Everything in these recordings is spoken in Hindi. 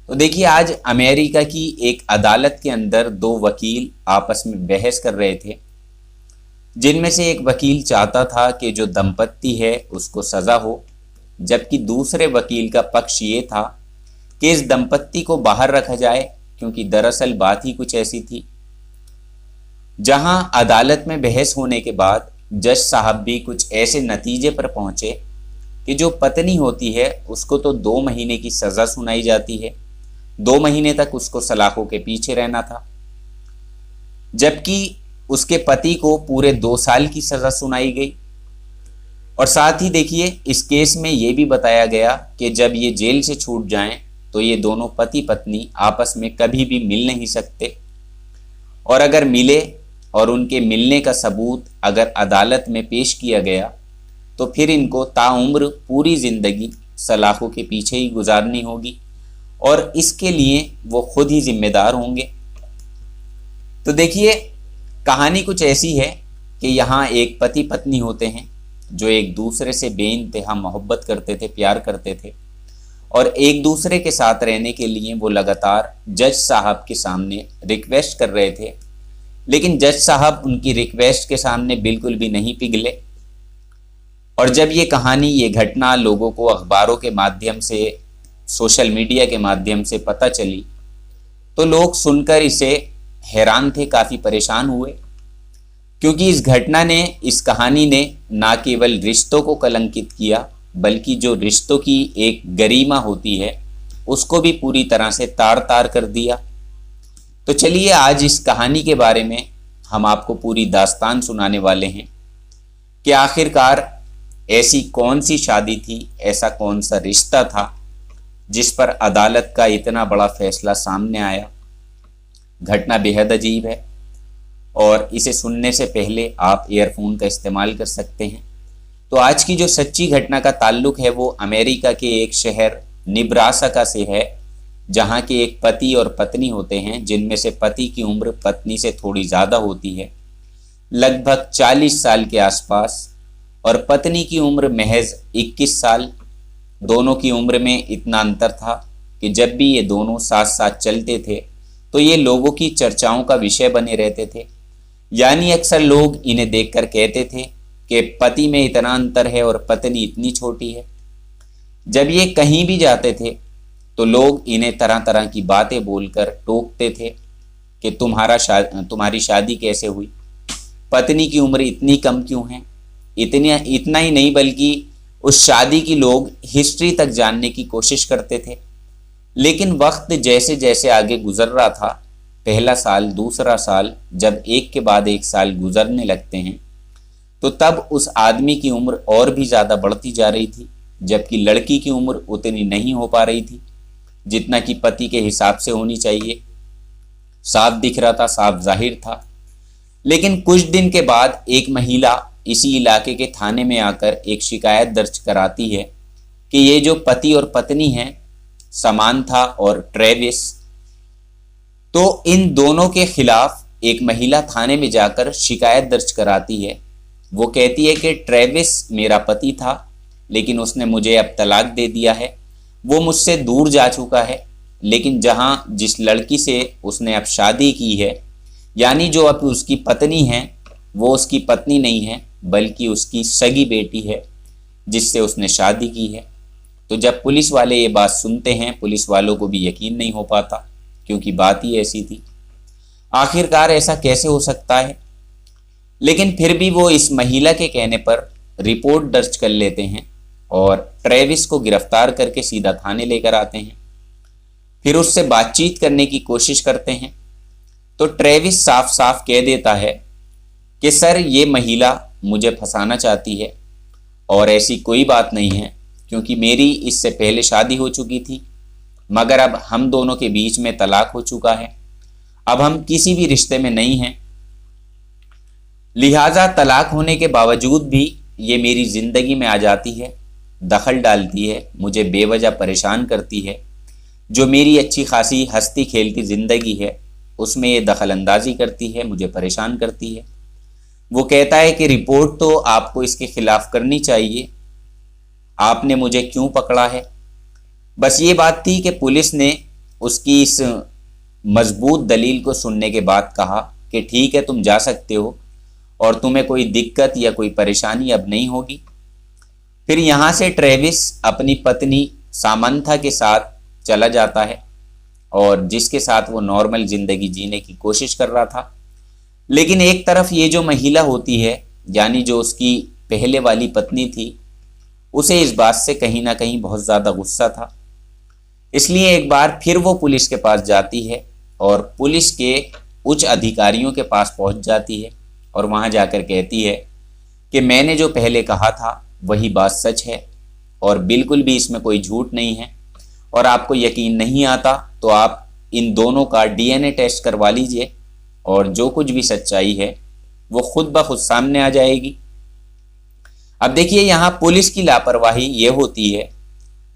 तो देखिए, आज अमेरिका की एक अदालत के अंदर दो वकील आपस में बहस कर रहे थे, जिनमें से एक वकील चाहता था कि जो दंपत्ति है उसको सजा हो, जबकि दूसरे वकील का पक्ष ये था कि इस दंपत्ति को बाहर रखा जाए, क्योंकि दरअसल बात ही कुछ ऐसी थी। जहां अदालत में बहस होने के बाद जज साहब भी कुछ ऐसे नतीजे पर पहुंचे कि जो पत्नी होती है उसको तो 2 महीने की सजा सुनाई जाती है, 2 महीने तक उसको सलाखों के पीछे रहना था, जबकि उसके पति को पूरे 2 साल की सजा सुनाई गई। और साथ ही देखिए, इस केस में यह भी बताया गया कि जब ये जेल से छूट जाएं तो ये दोनों पति पत्नी आपस में कभी भी मिल नहीं सकते, और अगर मिले और उनके मिलने का सबूत अगर अदालत में पेश किया गया तो फिर इनको ताउम्र पूरी जिंदगी सलाखों के पीछे ही गुजारनी होगी, और इसके लिए वो खुद ही जिम्मेदार होंगे। तो देखिए, कहानी कुछ ऐसी है कि यहाँ एक पति पत्नी होते हैं जो एक दूसरे से बेइंतहा मोहब्बत करते थे, प्यार करते थे, और एक दूसरे के साथ रहने के लिए वो लगातार जज साहब के सामने रिक्वेस्ट कर रहे थे, लेकिन जज साहब उनकी रिक्वेस्ट के सामने बिल्कुल भी नहीं पिघले। और जब ये कहानी, ये घटना लोगों को अखबारों के माध्यम से, सोशल मीडिया के माध्यम से पता चली, तो लोग सुनकर इसे हैरान थे, काफ़ी परेशान हुए, क्योंकि इस घटना ने, इस कहानी ने ना केवल रिश्तों को कलंकित किया, बल्कि जो रिश्तों की एक गरिमा होती है उसको भी पूरी तरह से तार तार कर दिया। तो चलिए, आज इस कहानी के बारे में हम आपको पूरी दास्तान सुनाने वाले हैं कि आखिरकार ऐसी कौन सी शादी थी, ऐसा कौन सा रिश्ता था जिस पर अदालत का इतना बड़ा फैसला सामने आया। घटना बेहद अजीब है, और इसे सुनने से पहले आप ईयरफोन का इस्तेमाल कर सकते हैं। तो आज की जो सच्ची घटना का ताल्लुक है वो अमेरिका के एक शहर निब्रासका से है, जहाँ के एक पति और पत्नी होते हैं, जिनमें से पति की उम्र पत्नी से थोड़ी ज़्यादा होती है, लगभग 40 साल के आसपास, और पत्नी की उम्र महज 21 साल। दोनों की उम्र में इतना अंतर था कि जब भी ये दोनों साथ साथ चलते थे तो ये लोगों की चर्चाओं का विषय बने रहते थे। यानी अक्सर लोग इन्हें देखकर कहते थे कि पति में इतना अंतर है और पत्नी इतनी छोटी है। जब ये कहीं भी जाते थे तो लोग इन्हें तरह तरह की बातें बोलकर टोकते थे कि तुम्हारी शादी कैसे हुई, पत्नी की उम्र इतनी कम क्यों है। इतना ही नहीं, बल्कि उस शादी की लोग हिस्ट्री तक जानने की कोशिश करते थे। लेकिन वक्त जैसे जैसे आगे गुजर रहा था, पहला साल, दूसरा साल, जब एक के बाद एक साल गुजरने लगते हैं, तो तब उस आदमी की उम्र और भी ज़्यादा बढ़ती जा रही थी, जबकि लड़की की उम्र उतनी नहीं हो पा रही थी जितना कि पति के हिसाब से होनी चाहिए। साफ दिख रहा था, साफ जाहिर था। लेकिन कुछ दिन के बाद एक महिला इसी इलाके के थाने में आकर एक शिकायत दर्ज कराती है कि ये जो पति और पत्नी हैं, समांथा और ट्रेविस, तो इन दोनों के खिलाफ एक महिला थाने में जाकर शिकायत दर्ज कराती है। वो कहती है कि ट्रेविस मेरा पति था, लेकिन उसने मुझे अब तलाक दे दिया है, वो मुझसे दूर जा चुका है, लेकिन जिस लड़की से उसने अब शादी की है, यानी जो अब उसकी पत्नी है, वो उसकी पत्नी नहीं है बल्कि उसकी सगी बेटी है जिससे उसने शादी की है। तो जब पुलिस वाले ये बात सुनते हैं, पुलिस वालों को भी यकीन नहीं हो पाता, क्योंकि बात ही ऐसी थी। आखिरकार ऐसा कैसे हो सकता है। लेकिन फिर भी वो इस महिला के कहने पर रिपोर्ट दर्ज कर लेते हैं और ट्रेविस को गिरफ्तार करके सीधा थाने लेकर आते हैं। फिर उससे बातचीत करने की कोशिश करते हैं, तो ट्रेविस साफ साफ कह देता है कि सर, ये महिला मुझे फंसाना चाहती है, और ऐसी कोई बात नहीं है, क्योंकि मेरी इससे पहले शादी हो चुकी थी, मगर अब हम दोनों के बीच में तलाक हो चुका है, अब हम किसी भी रिश्ते में नहीं हैं, लिहाजा तलाक होने के बावजूद भी ये मेरी ज़िंदगी में आ जाती है, दखल डालती है, मुझे बेवजह परेशान करती है। जो मेरी अच्छी खासी हंसती खेलती ज़िंदगी है उसमें ये दखल अंदाजी करती है, मुझे परेशान करती है। वो कहता है कि रिपोर्ट तो आपको इसके खिलाफ करनी चाहिए, आपने मुझे क्यों पकड़ा है। बस ये बात थी कि पुलिस ने उसकी इस मजबूत दलील को सुनने के बाद कहा कि ठीक है, तुम जा सकते हो और तुम्हें कोई दिक्कत या कोई परेशानी अब नहीं होगी। फिर यहाँ से ट्रेविस अपनी पत्नी सामंथा के साथ चला जाता है और जिसके साथ वो नॉर्मल जिंदगी जीने की कोशिश कर रहा था। लेकिन एक तरफ ये जो महिला होती है, यानी जो उसकी पहले वाली पत्नी थी, उसे इस बात से कहीं ना कहीं बहुत ज़्यादा गुस्सा था। इसलिए एक बार फिर वो पुलिस के पास जाती है और पुलिस के उच्च अधिकारियों के पास पहुंच जाती है और वहां जाकर कहती है कि मैंने जो पहले कहा था वही बात सच है और बिल्कुल भी इसमें कोई झूठ नहीं है, और आपको यकीन नहीं आता तो आप इन दोनों का डीएनए टेस्ट करवा लीजिए और जो कुछ भी सच्चाई है वो खुद ब खुद सामने आ जाएगी। अब देखिए, यहाँ पुलिस की लापरवाही ये होती है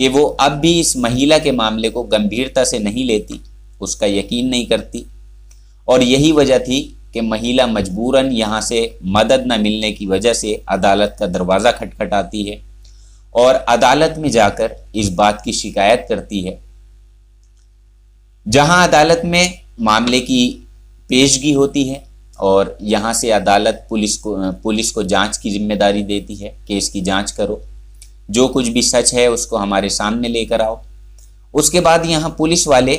कि वो अब भी इस महिला के मामले को गंभीरता से नहीं लेती, उसका यकीन नहीं करती, और यही वजह थी कि महिला मजबूरन यहाँ से मदद न मिलने की वजह से अदालत का दरवाज़ा खटखटाती है और अदालत में जाकर इस बात की शिकायत करती है। जहां अदालत में मामले की पेशगी होती है और यहाँ से अदालत पुलिस को जांच की जिम्मेदारी देती है कि इसकी जांच करो, जो कुछ भी सच है उसको हमारे सामने लेकर आओ। उसके बाद यहाँ पुलिस वाले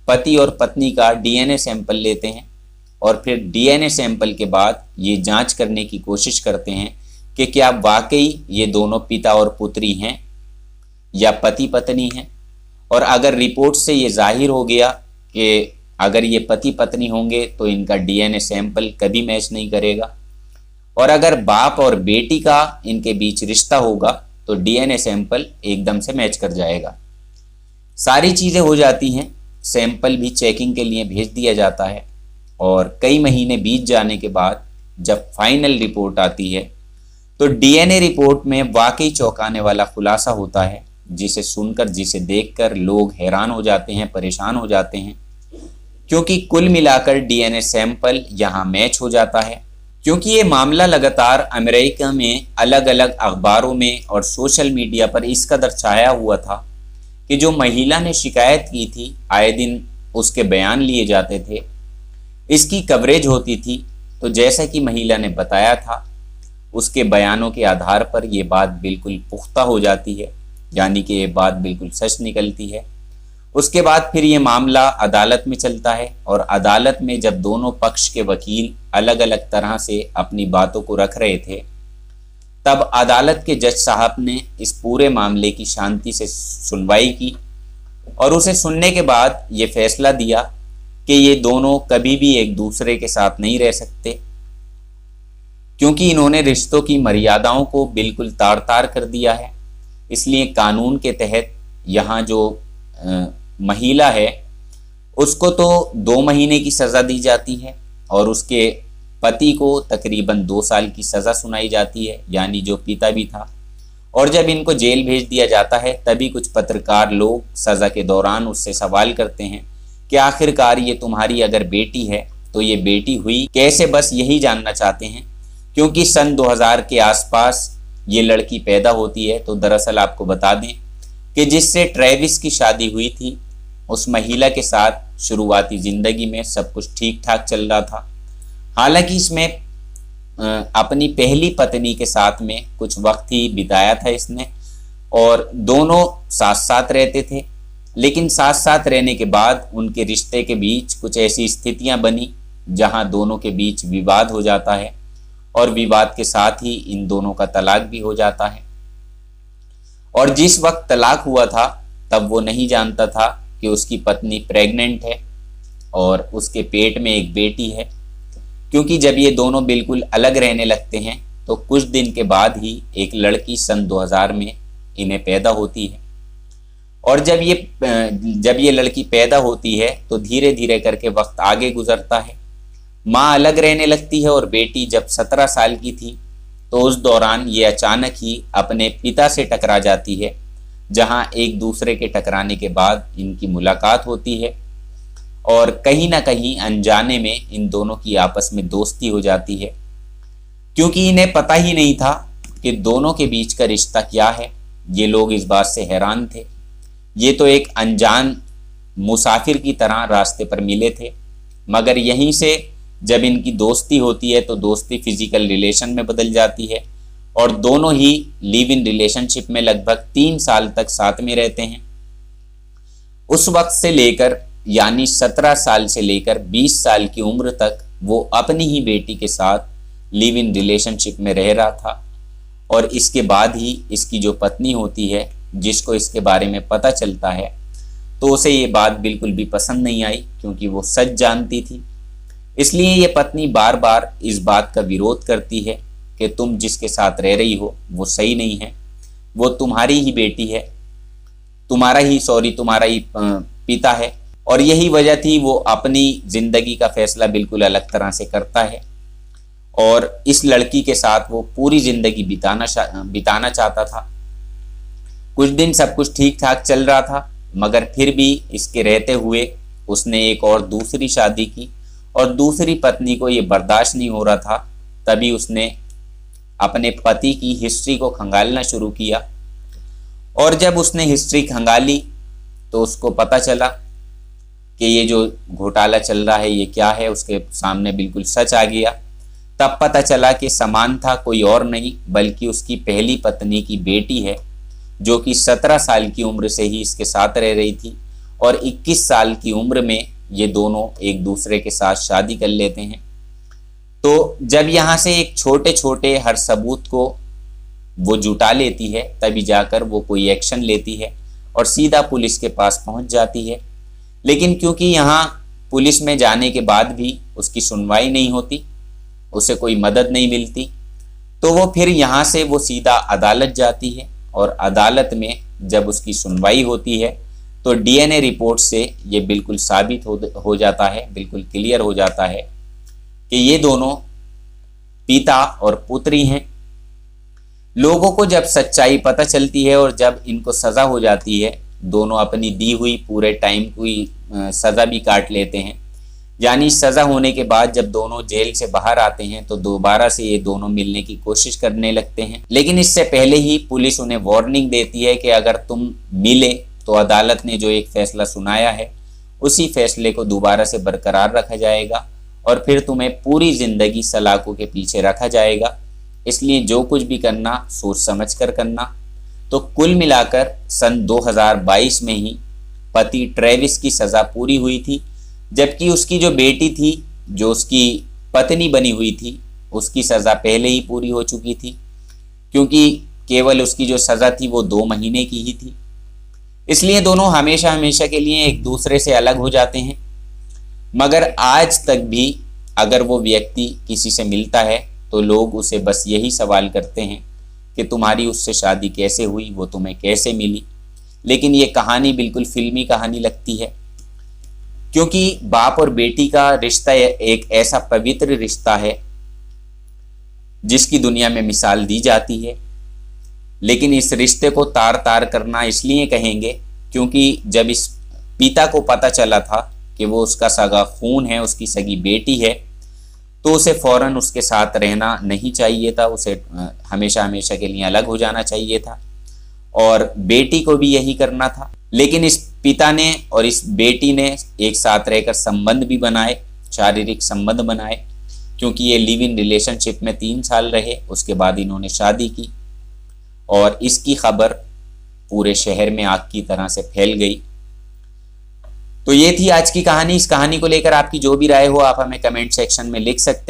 पति और पत्नी का डीएनए सैंपल लेते हैं और फिर डीएनए सैंपल के बाद ये जांच करने की कोशिश करते हैं कि क्या वाकई ये दोनों पिता और पुत्री हैं या पति पत्नी हैं। और अगर रिपोर्ट से ये जाहिर हो गया कि अगर ये पति पत्नी होंगे तो इनका डीएनए सैंपल कभी मैच नहीं करेगा, और अगर बाप और बेटी का इनके बीच रिश्ता होगा तो डीएनए सैंपल एकदम से मैच कर जाएगा। सारी चीज़ें हो जाती हैं, सैंपल भी चेकिंग के लिए भेज दिया जाता है और कई महीने बीत जाने के बाद जब फाइनल रिपोर्ट आती है तो डीएनए रिपोर्ट में वाकई चौंकाने वाला खुलासा होता है, जिसे सुनकर, जिसे देखकर लोग हैरान हो जाते हैं, परेशान हो जाते हैं, क्योंकि कुल मिलाकर डीएनए सैंपल यहाँ मैच हो जाता है। क्योंकि ये मामला लगातार अमेरिका में अलग अलग अखबारों में और सोशल मीडिया पर इस कदर छाया हुआ था कि जो महिला ने शिकायत की थी आए दिन उसके बयान लिए जाते थे, इसकी कवरेज होती थी। तो जैसा कि महिला ने बताया था, उसके बयानों के आधार पर ये बात बिल्कुल पुख्ता हो जाती है, यानी कि ये बात बिल्कुल सच निकलती है। उसके बाद फिर ये मामला अदालत में चलता है और अदालत में जब दोनों पक्ष के वकील अलग अलग तरह से अपनी बातों को रख रहे थे, तब अदालत के जज साहब ने इस पूरे मामले की शांति से सुनवाई की और उसे सुनने के बाद ये फैसला दिया कि ये दोनों कभी भी एक दूसरे के साथ नहीं रह सकते, क्योंकि इन्होंने रिश्तों की मर्यादाओं को बिल्कुल तार तार कर दिया है। इसलिए कानून के तहत यहाँ जो महिला है उसको तो 2 महीने की सज़ा दी जाती है और उसके पति को तकरीबन 2 साल की सज़ा सुनाई जाती है, यानी जो पिता भी था। और जब इनको जेल भेज दिया जाता है तभी कुछ पत्रकार लोग सज़ा के दौरान उससे सवाल करते हैं कि आखिरकार ये तुम्हारी अगर बेटी है तो ये बेटी हुई कैसे, बस यही जानना चाहते हैं, क्योंकि सन 2000 के आसपास ये लड़की पैदा होती है। तो दरअसल आपको बता दें कि जिससे ट्रेविस की शादी हुई थी उस महिला के साथ शुरुआती ज़िंदगी में सब कुछ ठीक ठाक चल रहा था। हालांकि इसमें अपनी पहली पत्नी के साथ में कुछ वक्त ही बिताया था इसने और दोनों साथ साथ रहते थे, लेकिन साथ साथ रहने के बाद उनके रिश्ते के बीच कुछ ऐसी स्थितियां बनी जहां दोनों के बीच विवाद हो जाता है और विवाद के साथ ही इन दोनों का तलाक भी हो जाता है। और जिस वक्त तलाक हुआ था तब वो नहीं जानता था कि उसकी पत्नी प्रेग्नेंट है और उसके पेट में एक बेटी है, क्योंकि जब ये दोनों बिल्कुल अलग रहने लगते हैं तो कुछ दिन के बाद ही एक लड़की सन 2000 में इन्हें पैदा होती है। और जब ये लड़की पैदा होती है तो धीरे धीरे करके वक्त आगे गुजरता है, माँ अलग रहने लगती है और बेटी जब 17 साल की थी तो उस दौरान ये अचानक ही अपने पिता से टकरा जाती है, जहाँ एक दूसरे के टकराने के बाद इनकी मुलाकात होती है और कहीं ना कहीं अनजाने में इन दोनों की आपस में दोस्ती हो जाती है, क्योंकि इन्हें पता ही नहीं था कि दोनों के बीच का रिश्ता क्या है। ये लोग इस बात से हैरान थे। ये तो एक अनजान मुसाफिर की तरह रास्ते पर मिले थे, मगर यहीं से जब इनकी दोस्ती होती है तो दोस्ती फिजिकल रिलेशन में बदल जाती है और दोनों ही लिव इन रिलेशनशिप में लगभग 3 साल तक साथ में रहते हैं। उस वक्त से लेकर यानी 17 साल से लेकर 20 साल की उम्र तक वो अपनी ही बेटी के साथ लिव इन रिलेशनशिप में रह रहा था और इसके बाद ही इसकी जो पत्नी होती है, जिसको इसके बारे में पता चलता है, तो उसे ये बात बिल्कुल भी पसंद नहीं आई क्योंकि वो सच जानती थी। इसलिए ये पत्नी बार बार इस बात का विरोध करती है कि तुम जिसके साथ रह रही हो वो सही नहीं है, वो तुम्हारी ही बेटी है, तुम्हारा ही पिता है। और यही वजह थी वो अपनी जिंदगी का फैसला बिल्कुल अलग तरह से करता है और इस लड़की के साथ वो पूरी जिंदगी बिताना चाहता था। कुछ दिन सब कुछ ठीक ठाक चल रहा था, मगर फिर भी इसके रहते हुए उसने एक और दूसरी शादी की और दूसरी पत्नी को ये बर्दाश्त नहीं हो रहा था। तभी उसने अपने पति की हिस्ट्री को खंगालना शुरू किया और जब उसने हिस्ट्री खंगाली तो उसको पता चला कि ये जो घोटाला चल रहा है ये क्या है। उसके सामने बिल्कुल सच आ गया। तब पता चला कि समांथा कोई और नहीं बल्कि उसकी पहली पत्नी की बेटी है, जो कि 17 साल की उम्र से ही इसके साथ रह रही थी और 21 साल की उम्र में ये दोनों एक दूसरे के साथ शादी कर लेते हैं। तो जब यहाँ से एक छोटे छोटे हर सबूत को वो जुटा लेती है तभी जाकर वो कोई एक्शन लेती है और सीधा पुलिस के पास पहुंच जाती है। लेकिन क्योंकि यहाँ पुलिस में जाने के बाद भी उसकी सुनवाई नहीं होती, उसे कोई मदद नहीं मिलती, तो वो फिर यहाँ से वो सीधा अदालत जाती है और अदालत में जब उसकी सुनवाई होती है तो डीएनए रिपोर्ट से ये बिल्कुल साबित हो जाता है, बिल्कुल क्लियर हो जाता है कि ये दोनों पिता और पुत्री हैं। लोगों को जब सच्चाई पता चलती है और जब इनको सज़ा हो जाती है, दोनों अपनी दी हुई पूरे टाइम की सज़ा भी काट लेते हैं। यानी सज़ा होने के बाद जब दोनों जेल से बाहर आते हैं तो दोबारा से ये दोनों मिलने की कोशिश करने लगते हैं। लेकिन इससे पहले ही पुलिस उन्हें वार्निंग देती है कि अगर तुम मिले तो अदालत ने जो एक फैसला सुनाया है उसी फैसले को दोबारा से बरकरार रखा जाएगा और फिर तुम्हें पूरी ज़िंदगी सलाखों के पीछे रखा जाएगा। इसलिए जो कुछ भी करना सोच समझ कर करना। तो कुल मिलाकर सन 2022 में ही पति ट्रेविस की सज़ा पूरी हुई थी, जबकि उसकी जो बेटी थी, जो उसकी पत्नी बनी हुई थी, उसकी सज़ा पहले ही पूरी हो चुकी थी, क्योंकि केवल उसकी जो सज़ा थी वो 2 महीने की ही थी। इसलिए दोनों हमेशा हमेशा के लिए एक दूसरे से अलग हो जाते हैं। मगर आज तक भी अगर वो व्यक्ति किसी से मिलता है तो लोग उसे बस यही सवाल करते हैं कि तुम्हारी उससे शादी कैसे हुई, वो तुम्हें कैसे मिली। लेकिन ये कहानी बिल्कुल फिल्मी कहानी लगती है, क्योंकि बाप और बेटी का रिश्ता एक ऐसा पवित्र रिश्ता है जिसकी दुनिया में मिसाल दी जाती है। लेकिन इस रिश्ते को तार तार करना इसलिए कहेंगे क्योंकि जब इस पिता को पता चला था कि वो उसका सगा खून है, उसकी सगी बेटी है, तो उसे फौरन उसके साथ रहना नहीं चाहिए था, उसे हमेशा हमेशा के लिए अलग हो जाना चाहिए था और बेटी को भी यही करना था। लेकिन इस पिता ने और इस बेटी ने एक साथ रहकर संबंध भी बनाए, शारीरिक संबंध बनाए, क्योंकि ये लिव इन रिलेशनशिप में 3 साल रहे। उसके बाद इन्होंने शादी की और इसकी खबर पूरे शहर में आग की तरह से फैल गई। तो ये थी आज की कहानी। इस कहानी को लेकर आपकी जो भी राय हो आप हमें कमेंट सेक्शन में लिख सकते हैं।